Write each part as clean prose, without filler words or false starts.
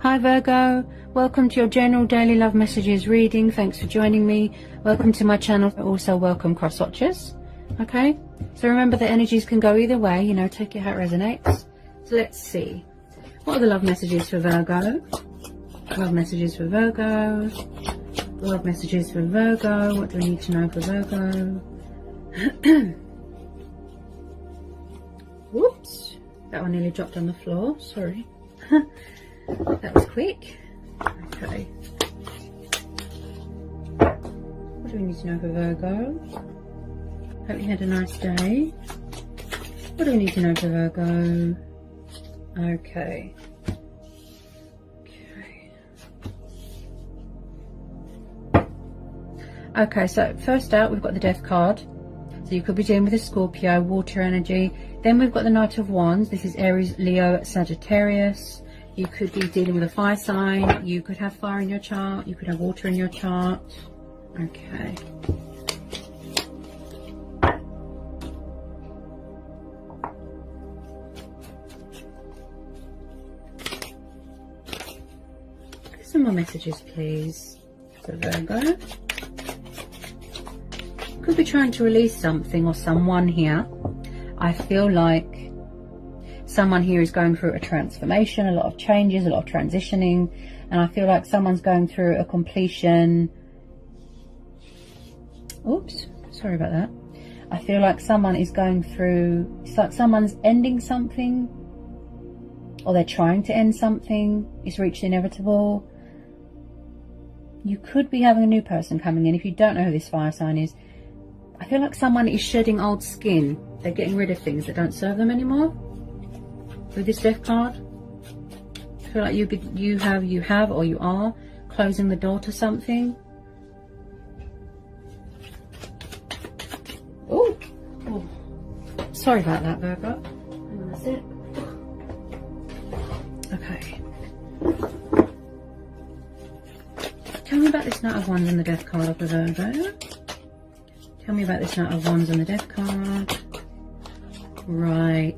Hi Virgo, welcome to your general daily love messages reading. Thanks for joining me. Welcome to my channel. Also welcome cross watchers. Okay, so remember the energies can go either way, you know, take it how it resonates. So let's see, what are the love messages for Virgo? Love messages for Virgo. Love messages for Virgo. What do we need to know for Virgo? Whoops, that one nearly dropped on the floor, sorry. That was quick. Okay, what do we need to know for Virgo? Hope you had a nice day. What do we need to know for Virgo? Okay. Okay, so first out we've got the Death card. So you could be dealing with a Scorpio, water energy. Then we've got the Knight of Wands. This is Aries, Leo, Sagittarius. You could be dealing with a fire sign. You could have fire in your chart. You could have water in your chart. Okay. Some more messages, please, for Virgo. Could be trying to release something or someone here. I feel like someone here is going through a transformation, a lot of changes, a lot of transitioning, and I feel like someone's going through a completion. Oops, sorry about that. I feel like someone is going through, it's like someone's ending something, or they're trying to end something. It's reached inevitable. You could be having a new person coming in. If you don't know who this fire sign is, I feel like someone is shedding old skin. They're getting rid of things that don't serve them anymore. With this Death card, I feel like you have or you are closing the door to something. Oh, sorry about that, Virgo. Hang on a sec. Okay. Tell me about this Knight of Wands and the Death card of the Virgo. Tell me about this Knight of Wands and the Death card. Right.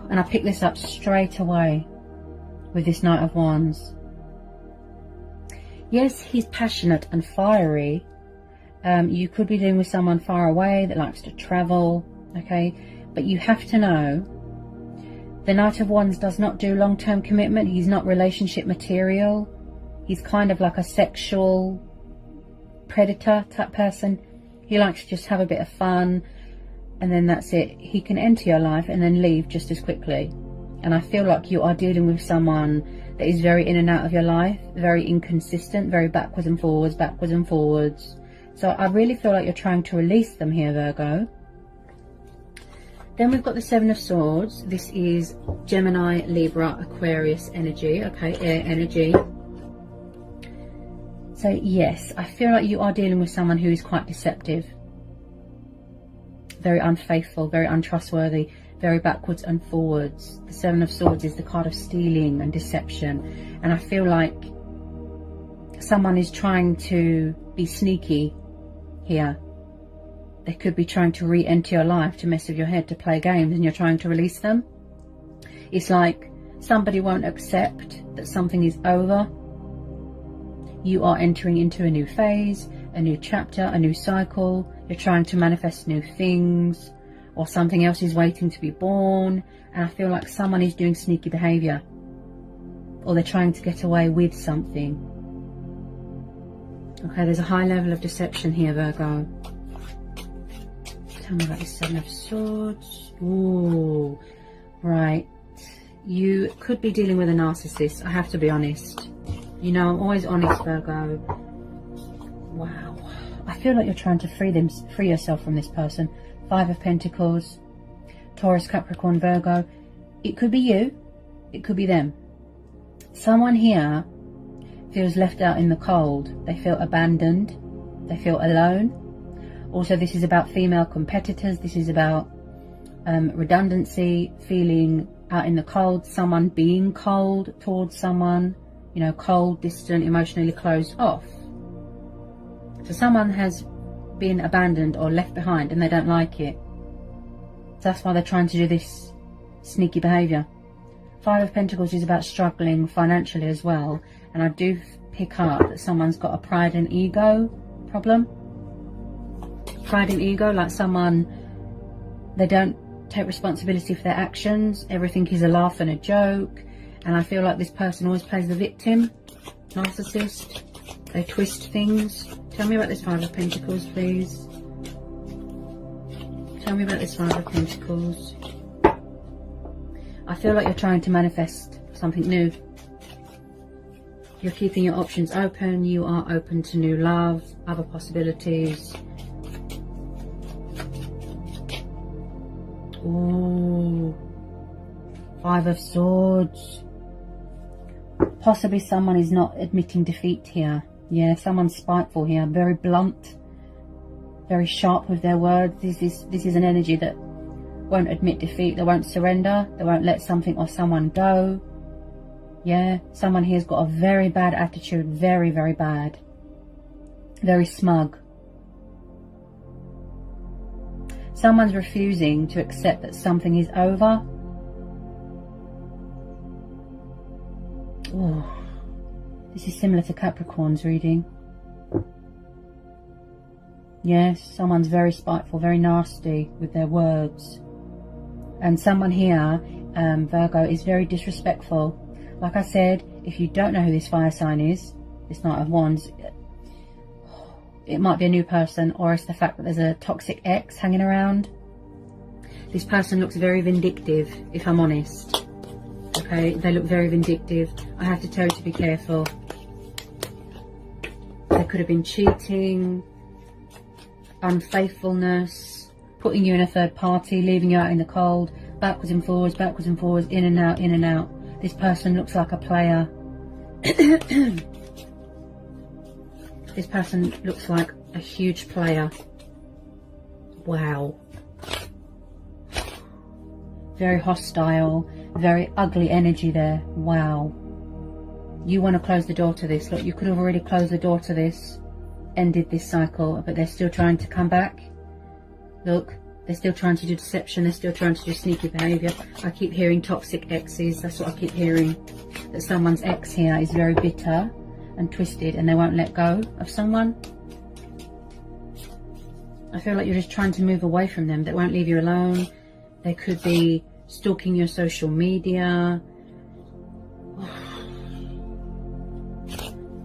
And I picked this up straight away with this Knight of Wands. Yes, he's passionate and fiery. You could be dealing with someone far away that likes to travel. Okay. But you have to know, the Knight of Wands does not do long-term commitment. He's not relationship material. He's kind of like a sexual predator type person. He likes to just have a bit of fun, and then that's it. He can enter your life and then leave just as quickly. And I feel like you are dealing with someone that is very in and out of your life, very inconsistent, very backwards and forwards, backwards and forwards. So I really feel like you're trying to release them here, Virgo. Then we've got the Seven of Swords. This is Gemini, Libra, Aquarius energy. Okay, air energy. So yes, I feel like you are dealing with someone who is quite deceptive. Very unfaithful, very untrustworthy, very backwards and forwards. The Seven of Swords is the card of stealing and deception. And I feel like someone is trying to be sneaky here. They could be trying to re-enter your life, to mess with your head, to play games, and you're trying to release them. It's like somebody won't accept that something is over. You are entering into a new phase, a new chapter, a new cycle. You're trying to manifest new things, or something else is waiting to be born. And I feel like someone is doing sneaky behavior, or they're trying to get away with something. Okay, there's a high level of deception here, Virgo. Tell me about the Seven of Swords. Ooh, right. You could be dealing with a narcissist. I have to be honest. You know, I'm always honest, Virgo. Wow. I feel like you're trying to free yourself from this person. Five of Pentacles, Taurus, Capricorn, Virgo. It could be you. It could be them. Someone here feels left out in the cold. They feel abandoned. They feel alone. Also, this is about female competitors. This is about redundancy, feeling out in the cold, someone being cold towards someone, you know, cold, distant, emotionally closed off. So someone has been abandoned or left behind and they don't like it. So that's why they're trying to do this sneaky behaviour. Five of Pentacles is about struggling financially as well. And I do pick up that someone's got a pride and ego problem. Pride and ego, like someone, they don't take responsibility for their actions. Everything is a laugh and a joke. And I feel like this person always plays the victim. Narcissist. They twist things. Tell me about this Five of Pentacles, please. Tell me about this Five of Pentacles. I feel like you're trying to manifest something new. You're keeping your options open. You are open to new love, other possibilities. Ooh. Five of Swords. Possibly someone is not admitting defeat here. Yeah, someone's spiteful here. Very blunt. Very sharp with their words. This is an energy that won't admit defeat. They won't surrender. They won't let something or someone go. Yeah, someone here's got a very bad attitude. Very, very bad. Very smug. Someone's refusing to accept that something is over. Oh, this is similar to Capricorn's reading. Yes, someone's very spiteful, very nasty with their words. And someone here, Virgo, is very disrespectful. Like I said, if you don't know who this fire sign is, this Knight of Wands, it might be a new person, or it's the fact that there's a toxic ex hanging around. This person looks very vindictive, if I'm honest. Okay, they look very vindictive. I have to tell you to be careful. They could have been cheating, unfaithfulness, putting you in a third party, leaving you out in the cold, backwards and forwards, in and out, in and out. This person looks like a player. This person looks like a huge player. Wow. Very hostile, very ugly energy there. Wow. You want to close the door to this. Look, you could have already closed the door to this, ended this cycle, but they're still trying to come back. Look, they're still trying to do deception. They're still trying to do sneaky behaviour. I keep hearing toxic exes. That's what I keep hearing. That someone's ex here is very bitter and twisted, and they won't let go of someone. I feel like you're just trying to move away from them. They won't leave you alone. They could be stalking your social media.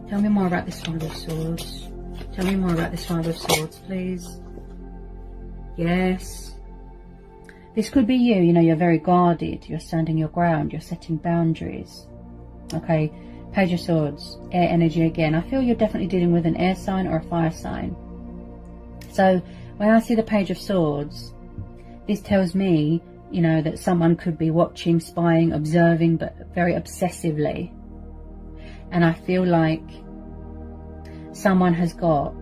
Tell me more about this Five of Swords. Tell me more about this Five of Swords, please. Yes. This could be you. You know, you're very guarded. You're standing your ground. You're setting boundaries. Okay. Page of Swords. Air energy again. I feel you're definitely dealing with an air sign or a fire sign. So when I see the Page of Swords, this tells me, you know, that someone could be watching, spying, observing, but very obsessively. And I feel like someone has got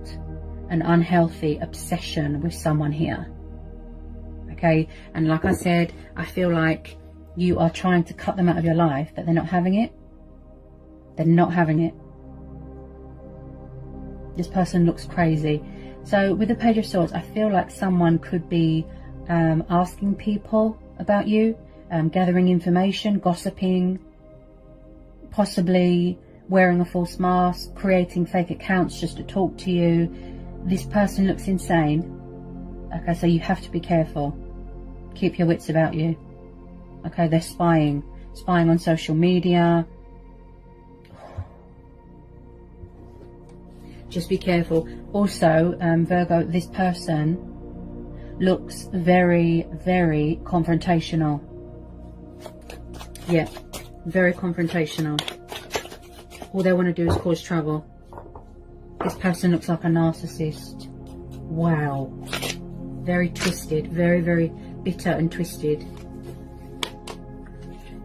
an unhealthy obsession with someone here. Okay, and like I said, I feel like you are trying to cut them out of your life, but they're not having it. They're not having it. This person looks crazy. So with the Page of Swords, I feel like someone could be asking people about you, gathering information, gossiping, possibly wearing a false mask, creating fake accounts just to talk to you. This person looks insane. Okay, so you have to be careful. Keep your wits about you. Okay, they're spying on social media. Just be careful. Also, Virgo, this person looks very, very confrontational. Yeah, very confrontational. All they want to do is cause trouble. This person looks like a narcissist. Wow. Very twisted. Very, very bitter and twisted.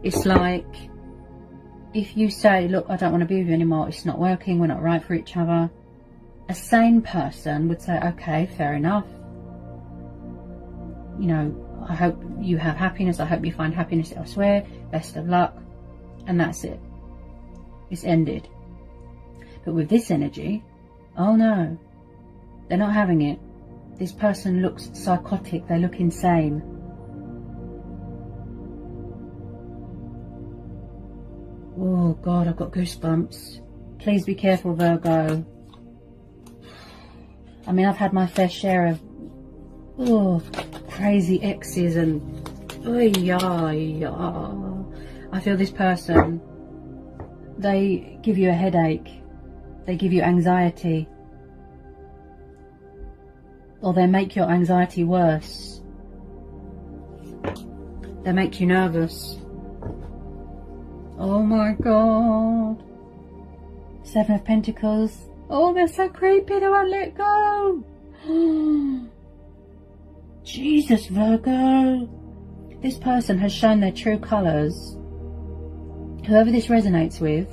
It's like, if you say, look, I don't want to be with you anymore, it's not working, we're not right for each other, a sane person would say, okay, fair enough. You know, I hope you have happiness. I hope you find happiness elsewhere. Best of luck. And that's it. It's ended. But with this energy, oh no, they're not having it. This person looks psychotic. They look insane. Oh God, I've got goosebumps. Please be careful, Virgo. I mean, I've had my fair share of crazy exes and I feel this person, they give you a headache, they give you anxiety, or they make your anxiety worse. They make you nervous. Oh my God. Seven of Pentacles. Oh, they're so creepy, they won't let go. Jesus, Virgo. This person has shown their true colours. Whoever this resonates with,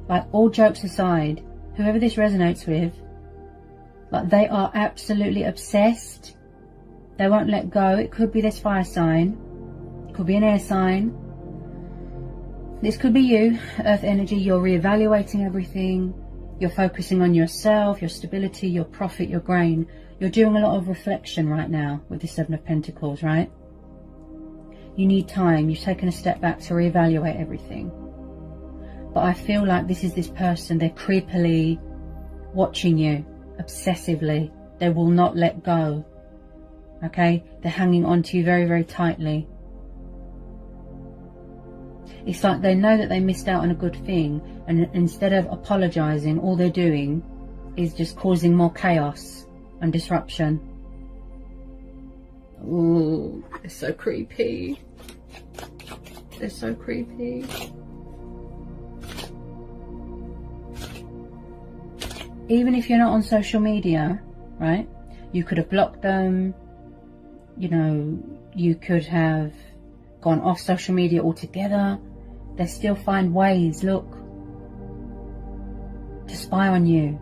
like, all jokes aside, whoever this resonates with, like, they are absolutely obsessed. They won't let go. It could be this fire sign. It could be an air sign. This could be you, earth energy. You're reevaluating everything. You're focusing on yourself, your stability, your profit, your gain. You're doing a lot of reflection right now with the Seven of Pentacles, right? You need time. You've taken a step back to reevaluate everything. But I feel like this is this person. They're creepily watching you, obsessively. They will not let go. Okay? They're hanging on to you very, very tightly. It's like they know that they missed out on a good thing, and instead of apologizing, all they're doing is just causing more chaos and disruption. Ooh, they're so creepy. They're so creepy. Even if you're not on social media, right? You could have blocked them. You know, you could have gone off social media altogether. They still find ways, look, to spy on you.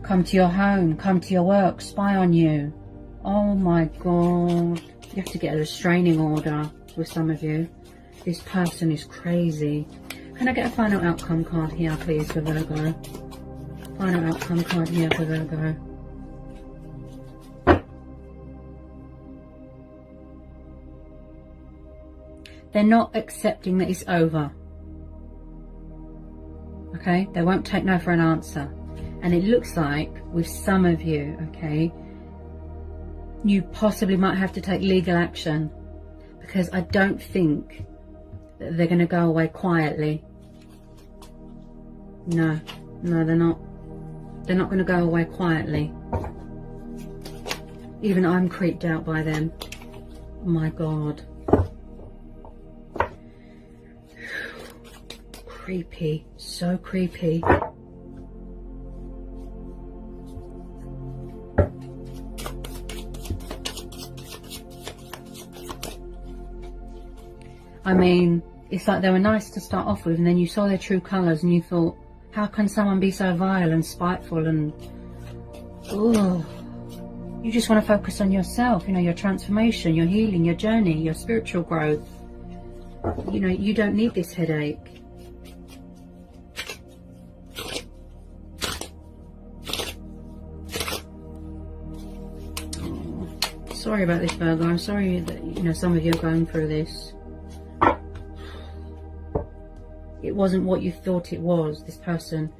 Come to your home, come to your work, spy on you. Oh my God. You have to get a restraining order with some of you. This person is crazy. Can I get a final outcome card here, please, for Virgo? Final outcome card here for Virgo. They're not accepting that it's over. Okay? They won't take no for an answer. And it looks like with some of you, okay, you possibly might have to take legal action, because I don't think that they're going to go away quietly. No, they're not. They're not going to go away quietly. Even I'm creeped out by them. Oh my God. Creepy, so creepy. I mean, it's like they were nice to start off with, and then you saw their true colours and you thought, how can someone be so vile and spiteful and... Ugh. You just want to focus on yourself, you know, your transformation, your healing, your journey, your spiritual growth. You know, you don't need this headache. Sorry about this, Virgo. I'm sorry that, you know, some of you are going through this. It wasn't what you thought it was, this person.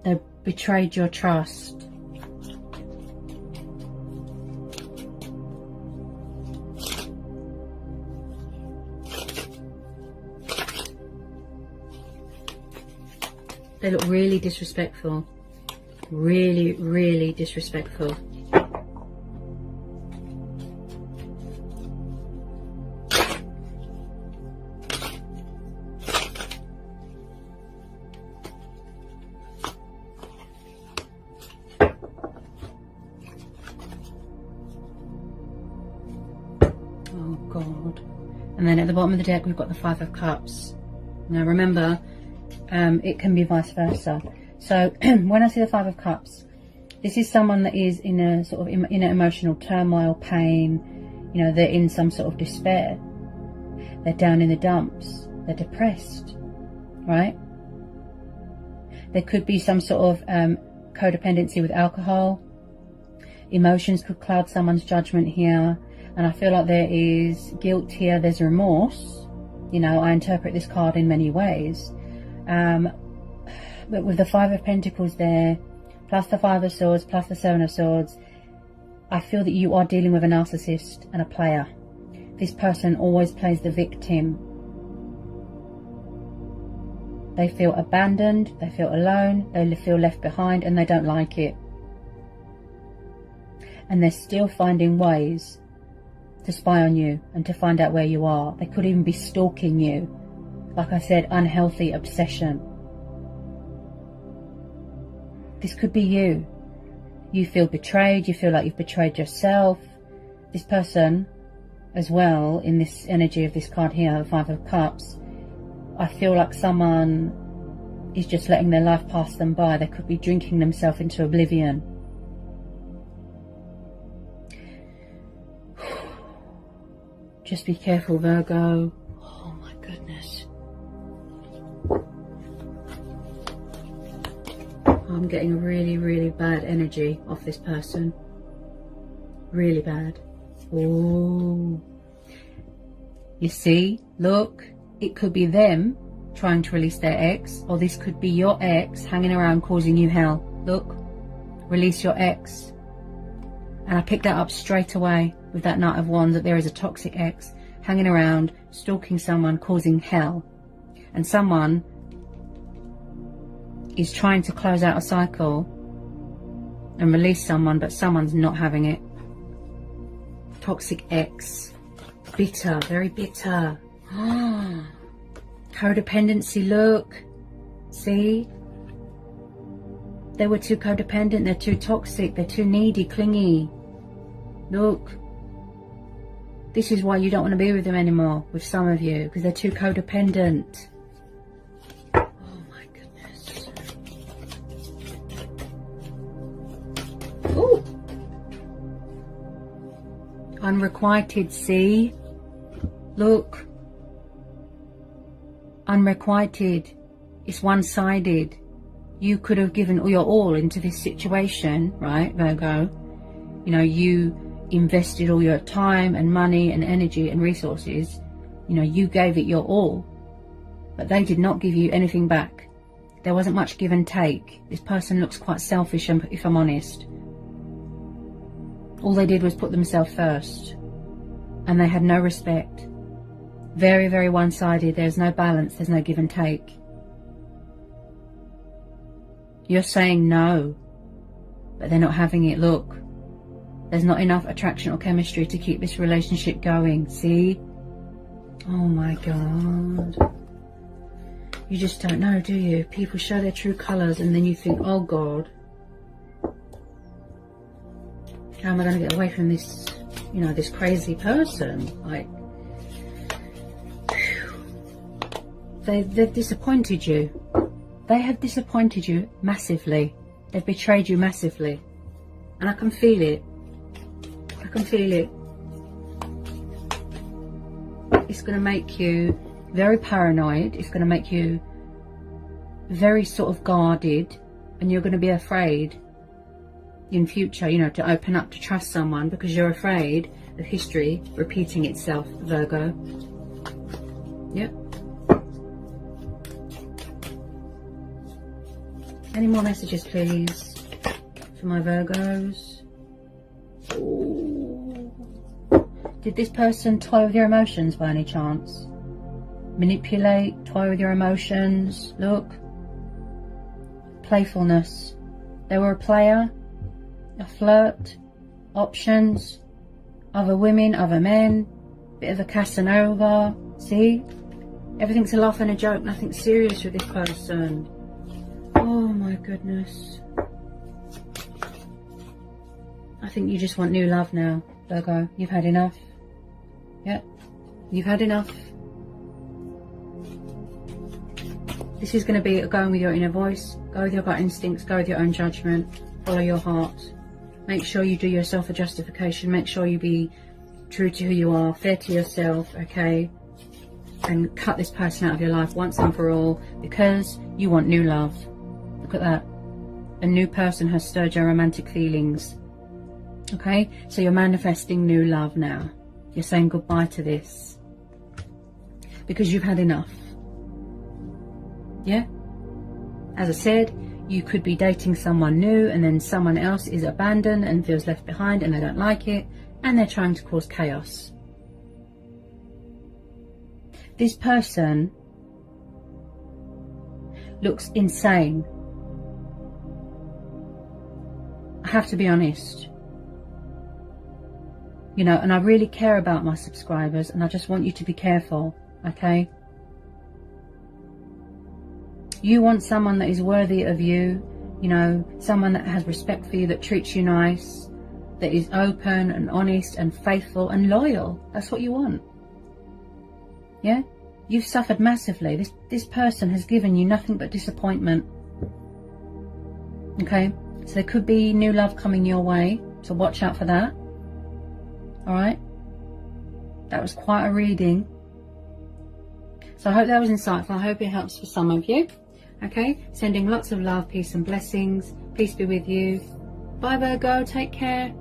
They betrayed your trust. They look really disrespectful. Really, really disrespectful. Oh God. And then at the bottom of the deck we've got the Five of Cups. Now remember, it can be vice versa. So when I see the Five of Cups, this is someone that is in a sort of in emotional turmoil, pain. You know, they're in some sort of despair. They're down in the dumps. They're depressed, right? There could be some sort of codependency with alcohol. Emotions could cloud someone's judgment here. And I feel like there is guilt here. There's remorse. You know, I interpret this card in many ways. But with the Five of Pentacles there, plus the Five of Swords, plus the Seven of Swords, I feel that you are dealing with a narcissist and a player. This person always plays the victim. They feel abandoned, they feel alone, they feel left behind, and they don't like it. And they're still finding ways to spy on you and to find out where you are. They could even be stalking you. Like I said, unhealthy obsession. This could be you. You feel betrayed, you feel like you've betrayed yourself. This person as well, in this energy of this card here, the Five of Cups, I feel like someone is just letting their life pass them by. They could be drinking themselves into oblivion. Just be careful, Virgo. Oh my goodness. I'm getting a really, really bad energy off this person. Really bad. Oh. You see? Look. It could be them trying to release their ex. Or this could be your ex hanging around causing you hell. Look. Release your ex. And I picked that up straight away with that Knight of Wands, that there is a toxic ex hanging around, stalking someone, causing hell. And someone is trying to close out a cycle and release someone, but someone's not having it. Toxic ex. Bitter, very bitter. Codependency, look. See? They were too codependent, they're too toxic, they're too needy, clingy. Look. This is why you don't want to be with them anymore, with some of you, because they're too codependent. Oh my goodness. Ooh. Unrequited, see? Look. Unrequited. It's one-sided. You could have given your all into this situation, right, Virgo? You know, you invested all your time and money and energy and resources. You know, you gave it your all. But they did not give you anything back. There wasn't much give and take. This person looks quite selfish, if I'm honest. All they did was put themselves first. And they had no respect. Very, very one-sided. There's no balance. There's no give and take. You're saying no, but they're not having it. Look, there's not enough attraction or chemistry to keep this relationship going. See? Oh my God. You just don't know, do you? People show their true colours and then you think, oh God, how am I going to get away from this, you know, this crazy person? Like, they've disappointed you. They have disappointed you massively. They've betrayed you massively. And I can feel it. I can feel it. It's going to make you very paranoid. It's going to make you very sort of guarded. And you're going to be afraid in future, you know, to open up, to trust someone, because you're afraid of history repeating itself, Virgo. Yep. Any more messages, please, for my Virgos? Ooh. Did this person toy with your emotions by any chance? Manipulate, toy with your emotions? Look. Playfulness. They were a player, a flirt, options, other women, other men, bit of a Casanova. See? Everything's a laugh and a joke, nothing serious with this person. Oh my goodness. I think you just want new love now, Virgo. You've had enough. Yep. You've had enough. This is going to be going with your inner voice. Go with your gut instincts. Go with your own judgment. Follow your heart. Make sure you do yourself a justification. Make sure you be true to who you are. Fair to yourself, okay? And cut this person out of your life once and for all, because you want new love. Look at that. A new person has stirred your romantic feelings. Okay? So you're manifesting new love now. You're saying goodbye to this. because you've had enough. Yeah? As I said, you could be dating someone new and then someone else is abandoned and feels left behind and they don't like it and they're trying to cause chaos. This person looks insane. I have to be honest. You know, and I really care about my subscribers and I just want you to be careful, okay? You want someone that is worthy of you, you know, someone that has respect for you, that treats you nice, that is open and honest and faithful and loyal. That's what you want. Yeah? You've suffered massively. This person has given you nothing but disappointment. Okay? So there could be new love coming your way, so watch out for that. Alright? That was quite a reading. So I hope that was insightful. I hope it helps for some of you. Okay? Sending lots of love, peace and blessings. Peace be with you. Bye Virgo. Take care.